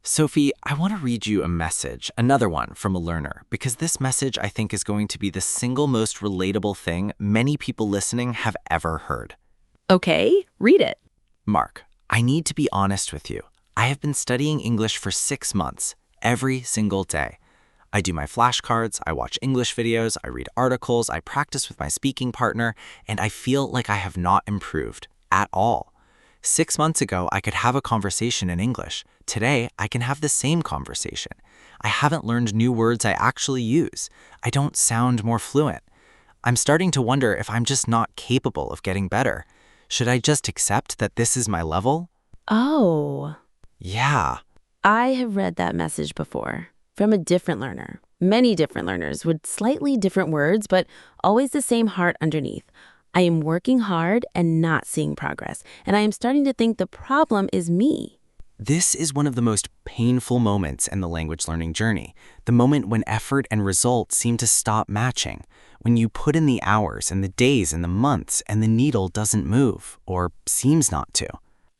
Sophie, I want to read you a message, another one from a learner, because this message I think is going to be the single most relatable thing many people listening have ever heard. Okay, read it. Mark, I need to be honest with you. I have been studying English for 6 months, every single day. I do my flashcards, I watch English videos, I read articles, I practice with my speaking partner, and I feel like I have not improved at all. 6 months ago, I could have a conversation in English. Today, I can have the same conversation. I haven't learned new words I actually use. I don't sound more fluent. I'm starting to wonder if I'm just not capable of getting better. Should I just accept that this is my level? Oh, Yeah. I have read that message before from a different learner. Many different learners with slightly different words, but always the same heart underneath. I am working hard and not seeing progress, and I am starting to think the problem is me. This is one of the most painful moments in the language learning journey, the moment when effort and results seem to stop matching, when you put in the hours and the days and the months and the needle doesn't move, or seems not to.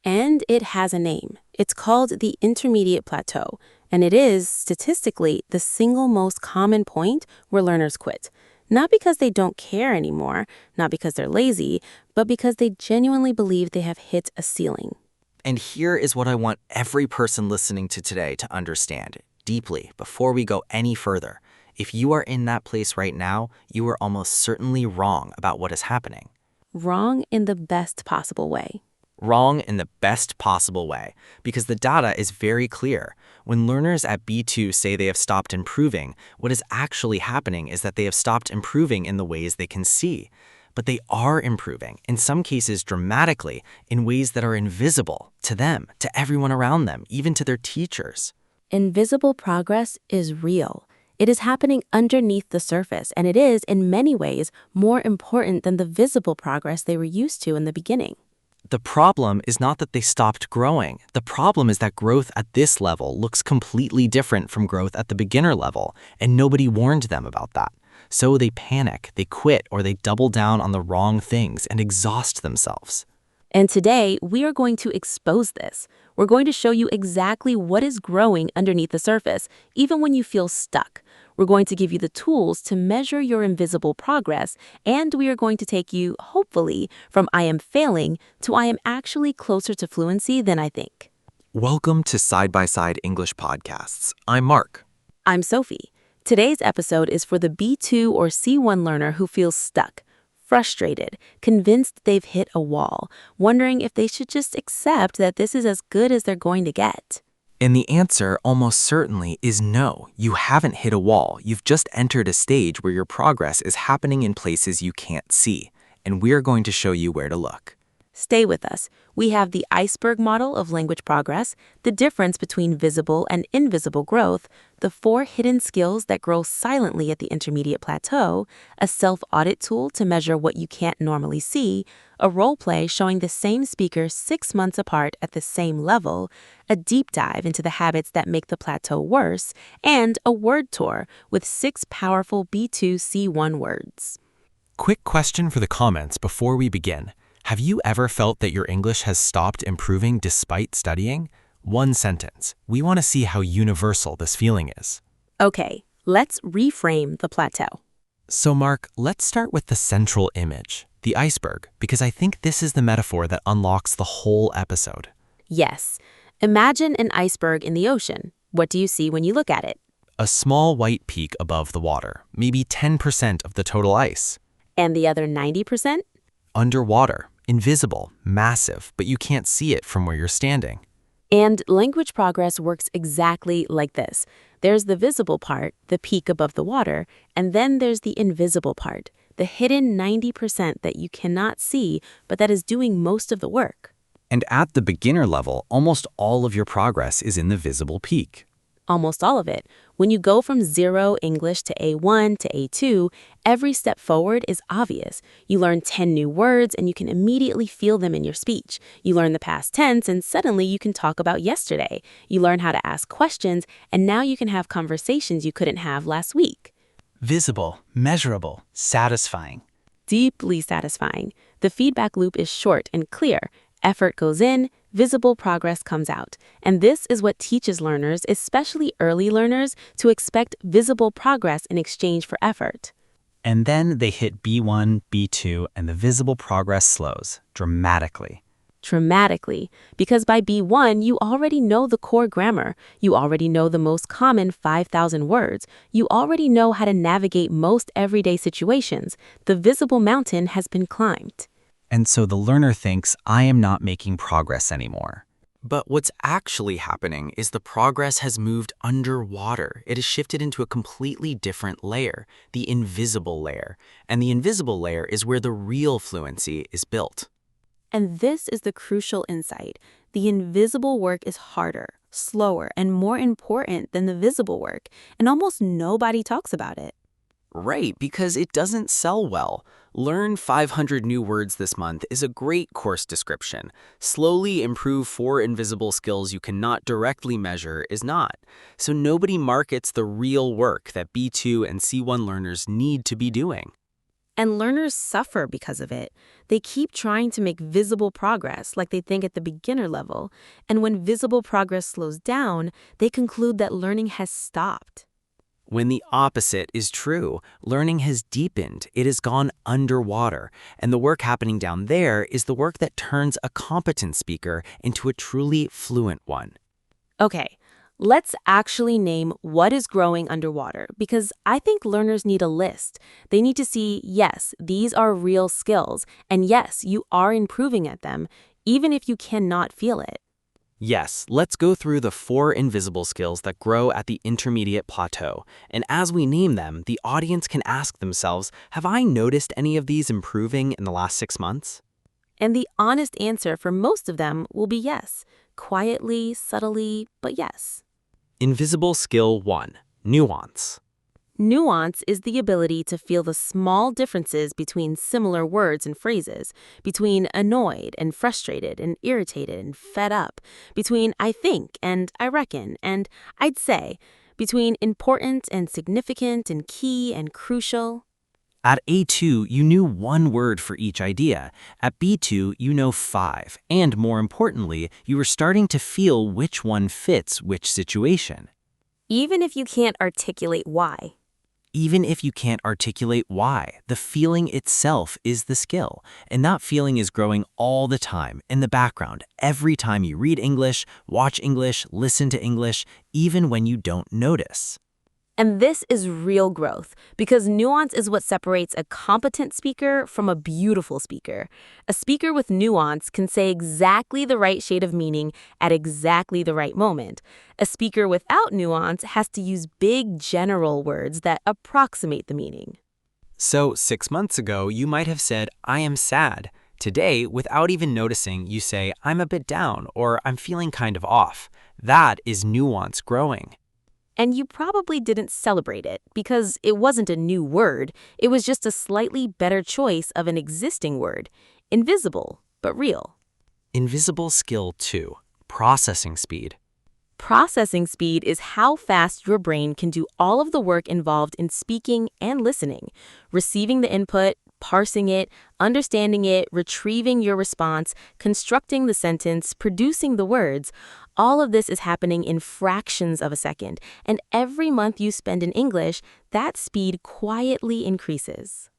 And it has a name. It's called the intermediate plateau, and it is, statistically, the single most common point where learners quit. Not because they don't care anymore, not because they're lazy, but because they genuinely believe they have hit a ceiling. And here is what I want every person listening to today to understand deeply before we go any further. If you are in that place right now, you are almost certainly wrong about what is happening. Wrong in the best possible way. Wrong in the best possible way, because the data is very clear. When learners at B2 say they have stopped improving, what is actually happening is that they have stopped improving in the ways they can see. But they are improving, in some cases dramatically, in ways that are invisible to them, to everyone around them, even to their teachers. Invisible progress is real. It is happening underneath the surface, and it is, in many ways, more important than the visible progress they were used to in the beginning. The problem is not that they stopped growing. The problem is that growth at this level looks completely different from growth at the beginner level, and nobody warned them about that. So they panic, they quit, or they double down on the wrong things and exhaust themselves. And today, we are going to expose this. We're going to show you exactly what is growing underneath the surface, even when you feel stuck. We're going to give you the tools to measure your invisible progress, and we are going to take you, hopefully, from I am failing to I am actually closer to fluency than I think. Welcome to Side by Side English Podcasts. I'm Mark. I'm Sophie. Today's episode is for the B2 or C1 learner who feels stuck, frustrated, convinced they've hit a wall, wondering if they should just accept that this is as good as they're going to get. And the answer almost certainly is no. You haven't hit a wall. You've just entered a stage where your progress is happening in places you can't see. And we're going to show you where to look. Stay with us. We have the iceberg model of language progress, the difference between visible and invisible growth, the 4 hidden skills that grow silently at the intermediate plateau, a self-audit tool to measure what you can't normally see, a role play showing the same speaker 6 months apart at the same level, a deep dive into the habits that make the plateau worse, and a word tour with 6 powerful B2C1 words. Quick question for the comments before we begin. Have you ever felt that your English has stopped improving despite studying? One sentence. We want to see how universal this feeling is. Okay, let's reframe the plateau. So Mark, let's start with the central image, the iceberg, because I think this is the metaphor that unlocks the whole episode. Yes. Imagine an iceberg in the ocean. What do you see when you look at it? A small white peak above the water, maybe 10% of the total ice. And the other 90%? Underwater, invisible, massive, but you can't see it from where you're standing. And language progress works exactly like this. There's the visible part, the peak above the water, and then there's the invisible part, the hidden 90% that you cannot see, but that is doing most of the work. And at the beginner level, almost all of your progress is in the visible peak. Almost all of it. When you go from 0 English to A1 to A2, every step forward is obvious. You learn 10 new words and you can immediately feel them in your speech. You learn the past tense and suddenly you can talk about yesterday. You learn how to ask questions and now you can have conversations you couldn't have last week. Visible, measurable, satisfying. Deeply satisfying. The feedback loop is short and clear. Effort goes in, visible progress comes out. And this is what teaches learners, especially early learners, to expect visible progress in exchange for effort. And then they hit B1, B2, and the visible progress slows dramatically. Dramatically, because by B1, you already know the core grammar, you already know the most common 5,000 words, you already know how to navigate most everyday situations. The visible mountain has been climbed. And so the learner thinks, I am not making progress anymore. But what's actually happening is the progress has moved underwater. It has shifted into a completely different layer, the invisible layer. And the invisible layer is where the real fluency is built. And this is the crucial insight. The invisible work is harder, slower, and more important than the visible work, and almost nobody talks about it. Right, because it doesn't sell well. Learn 500 new words this month is a great course description. Slowly improve 4 invisible skills you cannot directly measure is not. So nobody markets the real work that B2 and C1 learners need to be doing. And learners suffer because of it. They keep trying to make visible progress like they think at the beginner level. And when visible progress slows down, they conclude that learning has stopped. When the opposite is true, learning has deepened, it has gone underwater, and the work happening down there is the work that turns a competent speaker into a truly fluent one. Okay, let's actually name what is growing underwater, because I think learners need a list. They need to see, yes, these are real skills, and yes, you are improving at them, even if you cannot feel it. Yes, let's go through the 4 invisible skills that grow at the intermediate plateau. And as we name them, the audience can ask themselves, have I noticed any of these improving in the last 6 months? And the honest answer for most of them will be yes. Quietly, subtly, but yes. Invisible skill 1, nuance. Nuance is the ability to feel the small differences between similar words and phrases, between annoyed and frustrated and irritated and fed up, between I think and I reckon and I'd say, between important and significant and key and crucial. At A2, you knew 1 word for each idea. At B2, you know 5. And more importantly, you were starting to feel which one fits which situation. Even if you can't articulate why. Even if you can't articulate why, the feeling itself is the skill. And that feeling is growing all the time, in the background, every time you read English, watch English, listen to English, even when you don't notice. And this is real growth, because nuance is what separates a competent speaker from a beautiful speaker. A speaker with nuance can say exactly the right shade of meaning at exactly the right moment. A speaker without nuance has to use big general words that approximate the meaning. So 6 months ago, you might have said, I am sad. Today, without even noticing, you say, I'm a bit down, or I'm feeling kind of off. That is nuance growing. And you probably didn't celebrate it because it wasn't a new word. It was just a slightly better choice of an existing word. Invisible, but real. Invisible skill 2, processing speed. Processing speed is how fast your brain can do all of the work involved in speaking and listening. Receiving the input, parsing it, understanding it, retrieving your response, constructing the sentence, producing the words. All of this is happening in fractions of a second, and every month you spend in English, that speed quietly increases.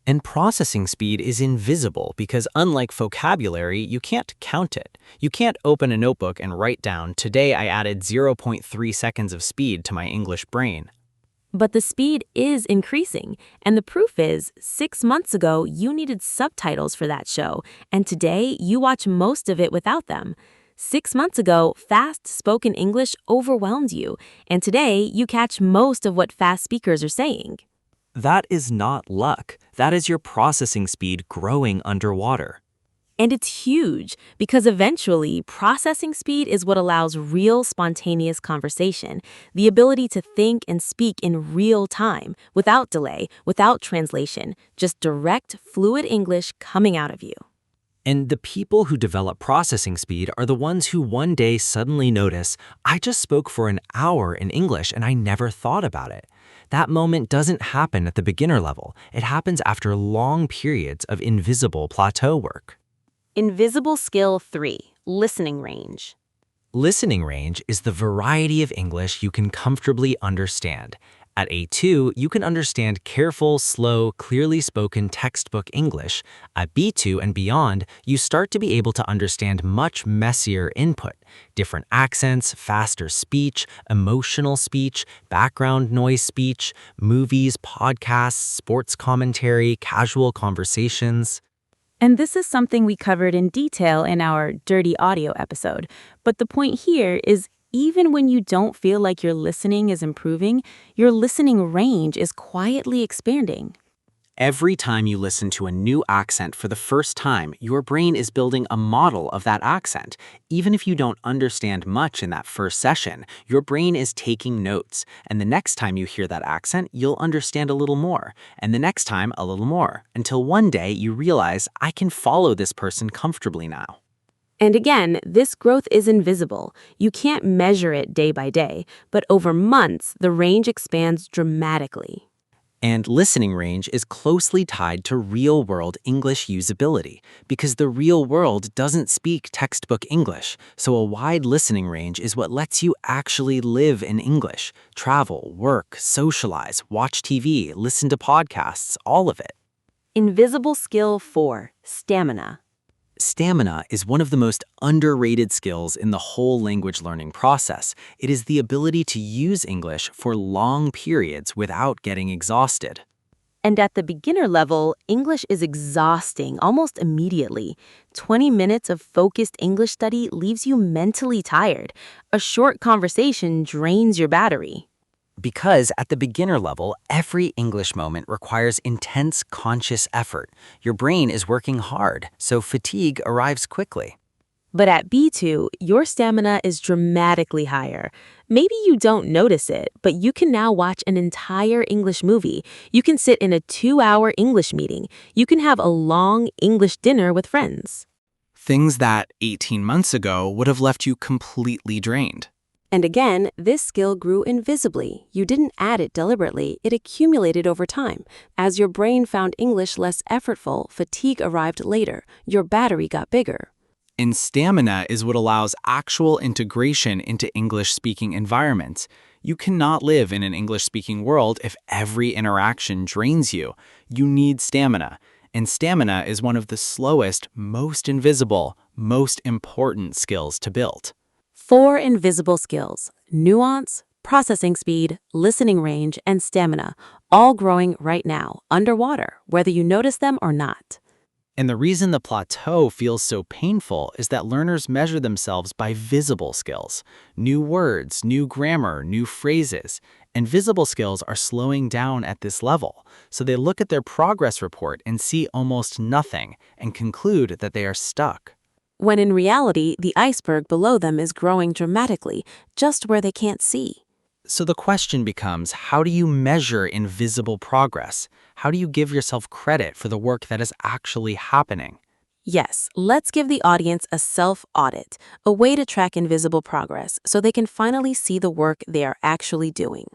And processing speed is invisible because unlike vocabulary, you can't count it. You can't open a notebook and write down, today I added 0.3 seconds of speed to my English brain. But the speed is increasing, and the proof is 6 months ago you needed subtitles for that show, and today you watch most of it without them. 6 months ago, fast spoken English overwhelmed you, and today you catch most of what fast speakers are saying. That is not luck. That is your processing speed growing underwater. And it's huge because eventually processing speed is what allows real spontaneous conversation, the ability to think and speak in real time, without delay, without translation, just direct, fluid English coming out of you. And the people who develop processing speed are the ones who one day suddenly notice, I just spoke for an hour in English and I never thought about it. That moment doesn't happen at the beginner level. It happens after long periods of invisible plateau work. Invisible skill 3, listening range. Listening range is the variety of English you can comfortably understand. At A2, you can understand careful, slow, clearly spoken textbook English. At B2 and beyond, you start to be able to understand much messier input, different accents, faster speech, emotional speech, background noise speech, movies, podcasts, sports commentary, casual conversations. And this is something we covered in detail in our Dirty Audio episode. But the point here is even when you don't feel like your listening is improving, your listening range is quietly expanding. Every time you listen to a new accent for the first time, your brain is building a model of that accent. Even if you don't understand much in that first session, your brain is taking notes. And the next time you hear that accent, you'll understand a little more. And the next time, a little more. Until one day you realize, I can follow this person comfortably now. And again, this growth is invisible. You can't measure it day by day, but over months, the range expands dramatically. And listening range is closely tied to real-world English usability because the real world doesn't speak textbook English, so a wide listening range is what lets you actually live in English, travel, work, socialize, watch TV, listen to podcasts, all of it. Invisible skill 4, stamina. Stamina is one of the most underrated skills in the whole language learning process. It is the ability to use English for long periods without getting exhausted. And at the beginner level, English is exhausting almost immediately. 20 minutes of focused English study leaves you mentally tired. A short conversation drains your battery. Because at the beginner level, every English moment requires intense conscious effort. Your brain is working hard, so fatigue arrives quickly. But at B2, your stamina is dramatically higher. Maybe you don't notice it, but you can now watch an entire English movie. You can sit in a 2-hour English meeting. You can have a long English dinner with friends. Things that 18 months ago would have left you completely drained. And again, this skill grew invisibly. You didn't add it deliberately, it accumulated over time. As your brain found English less effortful, fatigue arrived later. Your battery got bigger. And stamina is what allows actual integration into English-speaking environments. You cannot live in an English-speaking world if every interaction drains you. You need stamina. And stamina is one of the slowest, most invisible, most important skills to build. 4 invisible skills: nuance, processing speed, listening range, and stamina, all growing right now, underwater, whether you notice them or not. And the reason the plateau feels so painful is that learners measure themselves by visible skills. New words, new grammar, new phrases. And visible skills are slowing down at this level. So they look at their progress report and see almost nothing and conclude that they are stuck. When in reality, the iceberg below them is growing dramatically, just where they can't see. So the question becomes, how do you measure invisible progress? How do you give yourself credit for the work that is actually happening? Yes, let's give the audience a self-audit, a way to track invisible progress so they can finally see the work they are actually doing.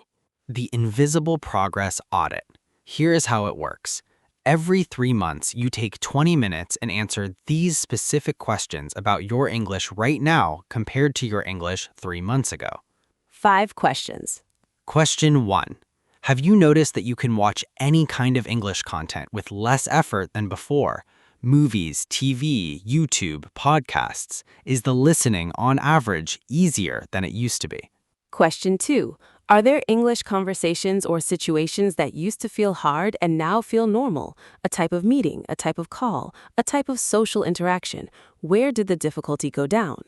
The Invisible Progress Audit. Here is how it works. Every 3 months, you take 20 minutes and answer these specific questions about your English right now compared to your English 3 months ago. 5 questions. Question 1. Have you noticed that you can watch any kind of English content with less effort than before? Movies, TV, YouTube, podcasts. Is the listening, on average, easier than it used to be? Question 2. Are there English conversations or situations that used to feel hard and now feel normal? A type of meeting, a type of call, a type of social interaction. Where did the difficulty go down?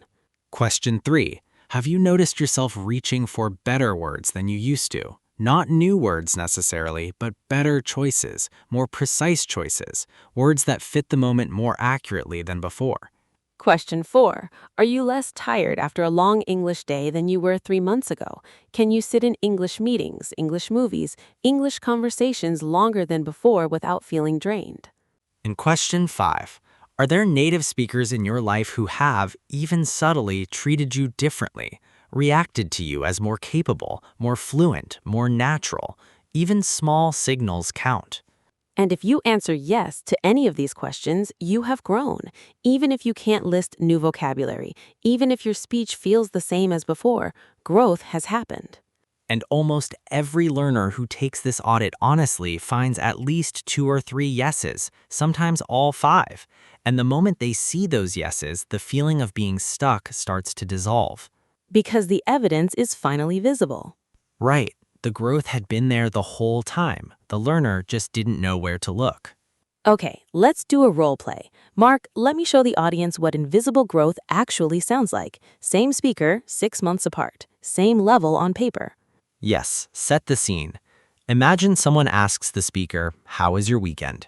Question 3. Have you noticed yourself reaching for better words than you used to? Not new words necessarily, but better choices, more precise choices, words that fit the moment more accurately than before. Question 4. Are you less tired after a long English day than you were 3 months ago? Can you sit in English meetings, English movies, English conversations longer than before without feeling drained? And question 5. Are there native speakers in your life who have, even subtly, treated you differently, reacted to you as more capable, more fluent, more natural? Even small signals count. And if you answer yes to any of these questions, you have grown. Even if you can't list new vocabulary, even if your speech feels the same as before, growth has happened. And almost every learner who takes this audit honestly finds at least 2 or 3 yeses, sometimes all 5. And the moment they see those yeses, the feeling of being stuck starts to dissolve. Because the evidence is finally visible. Right. The growth had been there the whole time. The learner just didn't know where to look. Okay, let's do a role play. Mark, let me show the audience what invisible growth actually sounds like. Same speaker, 6 months apart. Same level on paper. Yes, set the scene. Imagine someone asks the speaker, "How was your weekend?"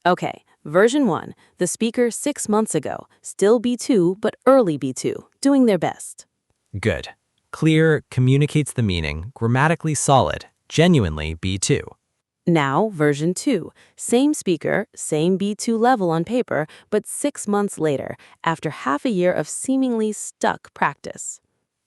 Okay, version 1. The speaker 6 months ago. Still B2, but early B2. Doing their best. Good. Clear, communicates the meaning, grammatically solid, genuinely B2. Now, version 2. Same speaker, same B2 level on paper, but 6 months later, after half a year of seemingly stuck practice.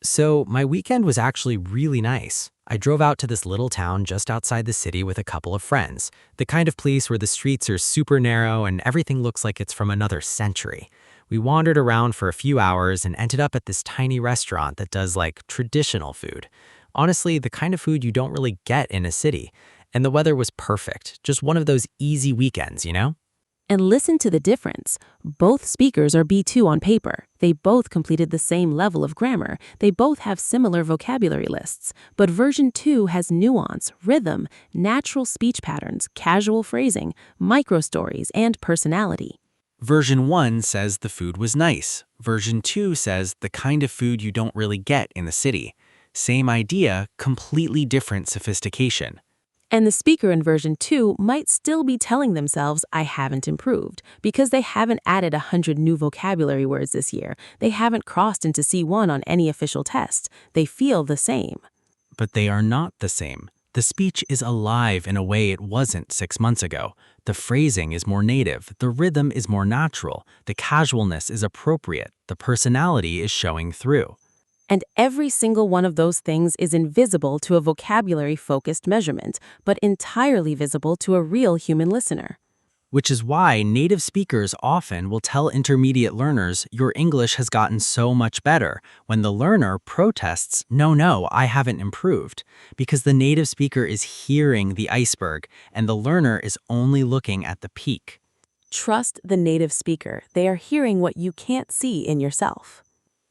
So, my weekend was actually really nice. I drove out to this little town just outside the city with a couple of friends, the kind of place where the streets are super narrow and everything looks like it's from another century. We wandered around for a few hours and ended up at this tiny restaurant that does like traditional food. Honestly, the kind of food you don't really get in a city. And the weather was perfect, just one of those easy weekends, you know? And listen to the difference. Both speakers are B2 on paper. They both completed the same level of grammar. They both have similar vocabulary lists. But version 2 has nuance, rhythm, natural speech patterns, casual phrasing, micro-stories, and personality. Version 1 says the food was nice. Version 2 says the kind of food you don't really get in the city. Same idea, completely different sophistication. And the speaker in version 2 might still be telling themselves, I haven't improved, because they haven't added 100 new vocabulary words this year. They haven't crossed into C1 on any official test. They feel the same. But they are not the same. The speech is alive in a way it wasn't 6 months ago. The phrasing is more native, the rhythm is more natural, the casualness is appropriate, the personality is showing through. And every single one of those things is invisible to a vocabulary-focused measurement, but entirely visible to a real human listener. Which is why native speakers often will tell intermediate learners, your English has gotten so much better, when the learner protests, no, I haven't improved, because the native speaker is hearing the iceberg and the learner is only looking at the peak. Trust the native speaker. They are hearing what you can't see in yourself.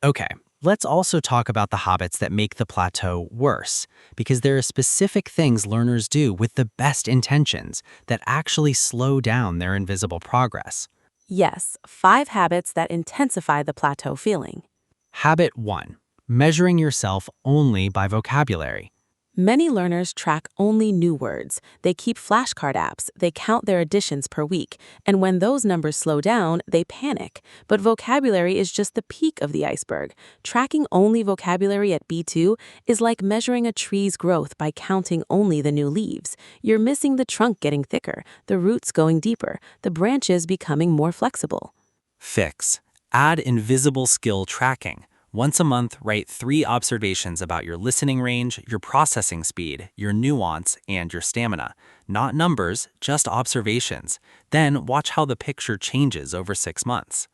Okay, let's also talk about the habits that make the plateau worse, because there are specific things learners do with the best intentions that actually slow down their invisible progress. Yes, 5 habits that intensify the plateau feeling. Habit 1. Measuring yourself only by vocabulary. Many learners track only new words. They keep flashcard apps, they count their additions per week, and when those numbers slow down, they panic. But vocabulary is just the peak of the iceberg. Tracking only vocabulary at B2 is like measuring a tree's growth by counting only the new leaves. You're missing the trunk getting thicker, the roots going deeper, the branches becoming more flexible. Fix. Add invisible skill tracking. Once a month, write 3 observations about your listening range, your processing speed, your nuance, and your stamina. Not numbers, just observations. Then watch how the picture changes over 6 months.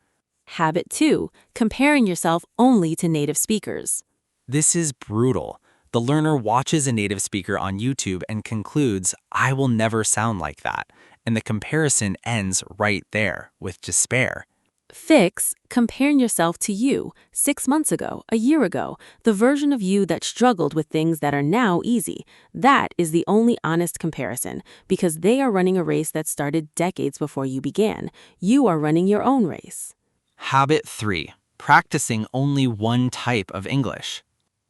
Habit 2. Comparing yourself only to native speakers. This is brutal. The learner watches a native speaker on YouTube and concludes, I will never sound like that. And the comparison ends right there, with despair. Fix, comparing yourself to you, 6 months ago, a year ago, the version of you that struggled with things that are now easy. That is the only honest comparison, because they are running a race that started decades before you began. You are running your own race. Habit 3. Practicing only one type of English.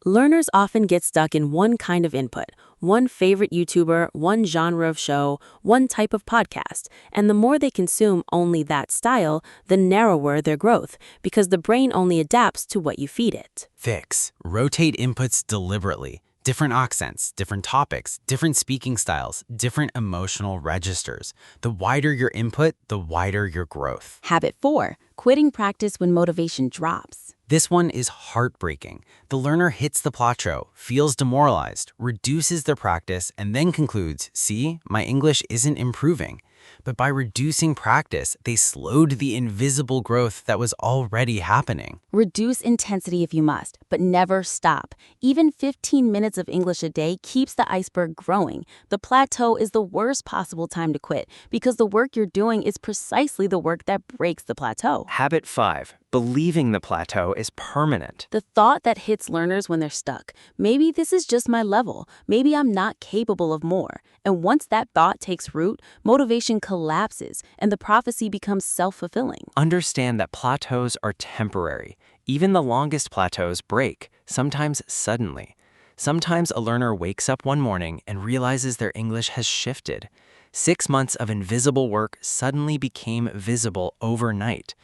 Learners often get stuck in one kind of input, one favorite YouTuber, one genre of show, one type of podcast, and the more they consume only that style, the narrower their growth, because the brain only adapts to what you feed it. Fix. Rotate inputs deliberately. Different accents, different topics, different speaking styles, different emotional registers. The wider your input, the wider your growth. Habit 4. Quitting practice when motivation drops. This one is heartbreaking. The learner hits the plateau, feels demoralized, reduces their practice, and then concludes, see, my English isn't improving. But by reducing practice, they slowed the invisible growth that was already happening. Reduce intensity if you must, but never stop. Even 15 minutes of English a day keeps the iceberg growing. The plateau is the worst possible time to quit because the work you're doing is precisely the work that breaks the plateau. Habit 5. Believing the plateau is permanent. The thought that hits learners when they're stuck. Maybe this is just my level. Maybe I'm not capable of more. And once that thought takes root, motivation collapses and the prophecy becomes self-fulfilling. Understand that plateaus are temporary. Even the longest plateaus break, sometimes suddenly. Sometimes a learner wakes up one morning and realizes their English has shifted. 6 months of invisible work suddenly became visible overnight.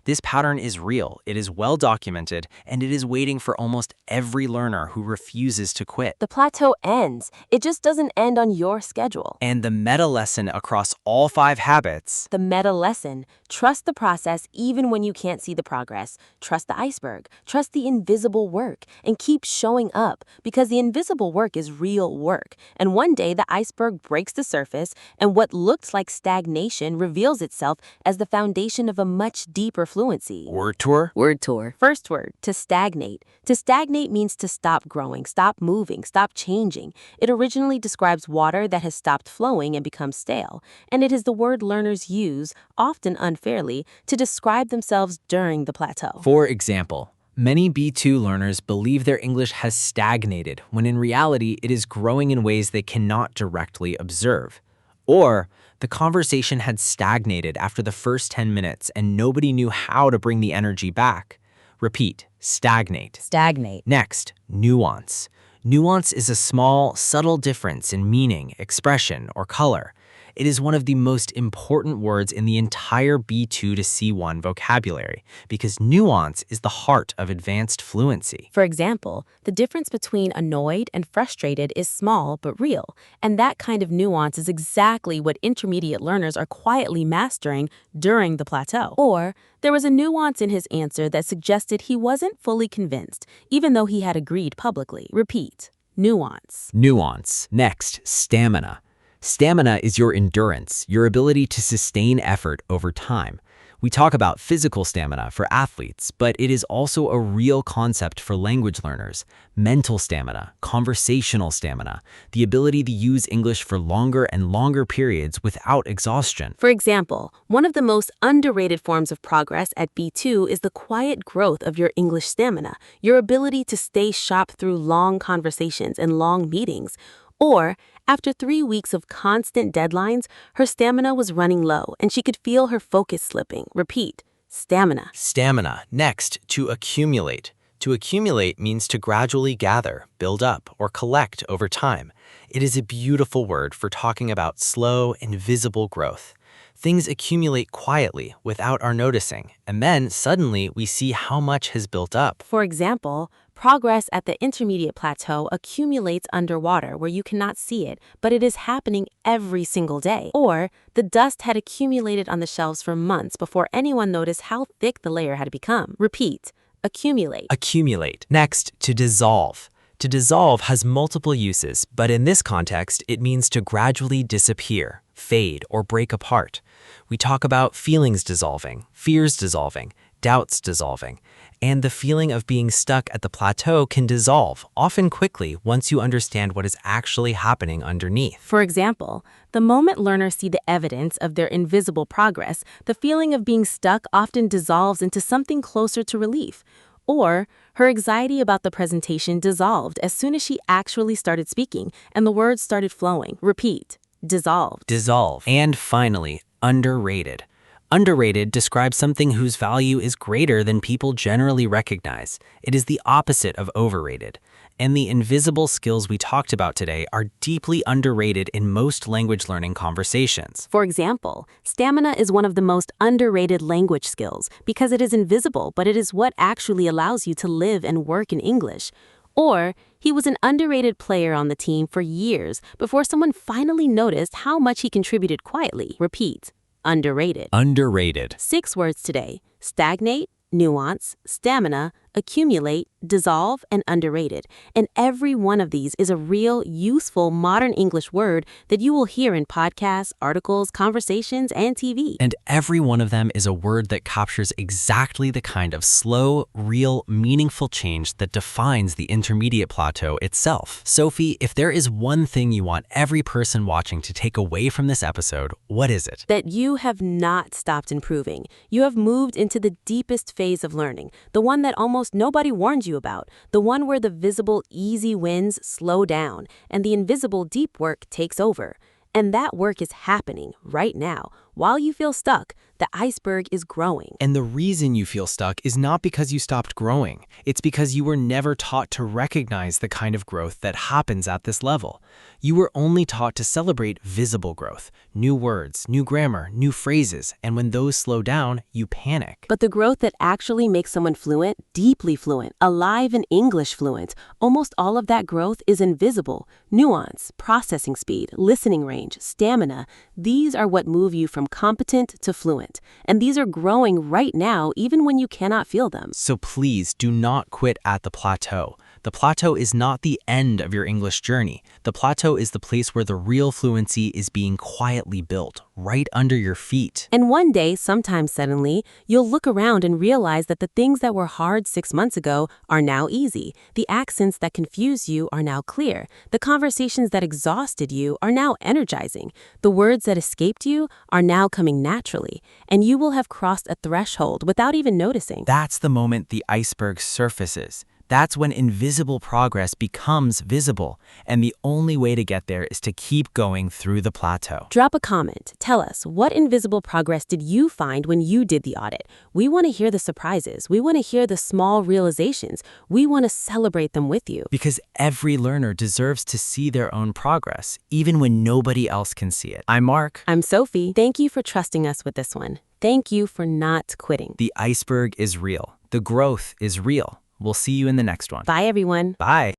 This pattern is real, it is well documented, and it is waiting for almost every learner who refuses to quit. The plateau ends. It just doesn't end on your schedule. And the meta lesson across all 5 habits. The meta lesson: trust the process even when you can't see the progress. Trust the iceberg. Trust the invisible work. And keep showing up because the invisible work is real work. And one day the iceberg breaks the surface and what looked like stagnation reveals itself as the foundation of a much deeper fluency. Word tour? Word tour. First word, to stagnate. To stagnate means to stop growing, stop moving, stop changing. It originally describes water that has stopped flowing and become stale. And it is the word learners use, often unfairly, to describe themselves during the plateau. For example, many B2 learners believe their English has stagnated, when in reality it is growing in ways they cannot directly observe. Or, the conversation had stagnated after the first 10 minutes and nobody knew how to bring the energy back. Repeat, stagnate. Stagnate. Next, nuance. Nuance is a small, subtle difference in meaning, expression, or color. It is one of the most important words in the entire B2 to C1 vocabulary because nuance is the heart of advanced fluency. For example, the difference between annoyed and frustrated is small but real, and that kind of nuance is exactly what intermediate learners are quietly mastering during the plateau. Or, there was a nuance in his answer that suggested he wasn't fully convinced, even though he had agreed publicly. Repeat, nuance. Nuance. Next, stamina. Stamina is your endurance, your ability to sustain effort over time. We talk about physical stamina for athletes, but it is also a real concept for language learners. Mental stamina, conversational stamina, the ability to use English for longer and longer periods without exhaustion. For example, one of the most underrated forms of progress at B2 is the quiet growth of your English stamina, your ability to stay sharp through long conversations and long meetings. Or, after 3 weeks of constant deadlines, her stamina was running low and she could feel her focus slipping. Repeat, stamina. Stamina. Next, to accumulate. To accumulate means to gradually gather, build up, or collect over time. It is a beautiful word for talking about slow, invisible growth. Things accumulate quietly without our noticing, and then suddenly we see how much has built up. For example, progress at the intermediate plateau accumulates underwater where you cannot see it, but it is happening every single day. Or, the dust had accumulated on the shelves for months before anyone noticed how thick the layer had become. Repeat, accumulate. Accumulate. Next, to dissolve. To dissolve has multiple uses, but in this context, it means to gradually disappear, fade, or break apart. We talk about feelings dissolving, fears dissolving, doubts dissolving, and the feeling of being stuck at the plateau can dissolve, often quickly, once you understand what is actually happening underneath. For example, the moment learners see the evidence of their invisible progress, the feeling of being stuck often dissolves into something closer to relief. Or, her anxiety about the presentation dissolved as soon as she actually started speaking and the words started flowing. Repeat, dissolved. Dissolve. And finally, underrated. Underrated describes something whose value is greater than people generally recognize. It is the opposite of overrated. And the invisible skills we talked about today are deeply underrated in most language learning conversations. For example, stamina is one of the most underrated language skills because it is invisible, but it is what actually allows you to live and work in English. Or, he was an underrated player on the team for years before someone finally noticed how much he contributed quietly. Repeat, underrated. Underrated. 6 words today: stagnate, nuance, stamina, accumulate, dissolve, and underrated. And every one of these is a real, useful, modern English word that you will hear in podcasts, articles, conversations, and TV. And every one of them is a word that captures exactly the kind of slow, real, meaningful change that defines the intermediate plateau itself. Sophie, if there is one thing you want every person watching to take away from this episode, what is it? That you have not stopped improving. You have moved into the deepest phase of learning, the one that almost nobody warned you about, the one where the visible, easy wins slow down and the invisible deep work takes over. And that work is happening right now. While you feel stuck, the iceberg is growing. And the reason you feel stuck is not because you stopped growing. It's because you were never taught to recognize the kind of growth that happens at this level. You were only taught to celebrate visible growth, new words, new grammar, new phrases, and when those slow down, you panic. But the growth that actually makes someone fluent, deeply fluent, alive and English fluent, almost all of that growth is invisible. Nuance, processing speed, listening range, stamina, these are what move you from competent to fluent. And these are growing right now, even when you cannot feel them. So please do not quit at the plateau. The plateau is not the end of your English journey. The plateau is the place where the real fluency is being quietly built, right under your feet. And one day, sometime suddenly, you'll look around and realize that the things that were hard 6 months ago are now easy. The accents that confuse you are now clear. The conversations that exhausted you are now energizing. The words that escaped you are now coming naturally. And you will have crossed a threshold without even noticing. That's the moment the iceberg surfaces. That's when invisible progress becomes visible, and the only way to get there is to keep going through the plateau. Drop a comment. Tell us, what invisible progress did you find when you did the audit? We want to hear the surprises. We want to hear the small realizations. We want to celebrate them with you. Because every learner deserves to see their own progress, even when nobody else can see it. I'm Mark. I'm Sophie. Thank you for trusting us with this one. Thank you for not quitting. The iceberg is real. The growth is real. We'll see you in the next one. Bye, everyone. Bye.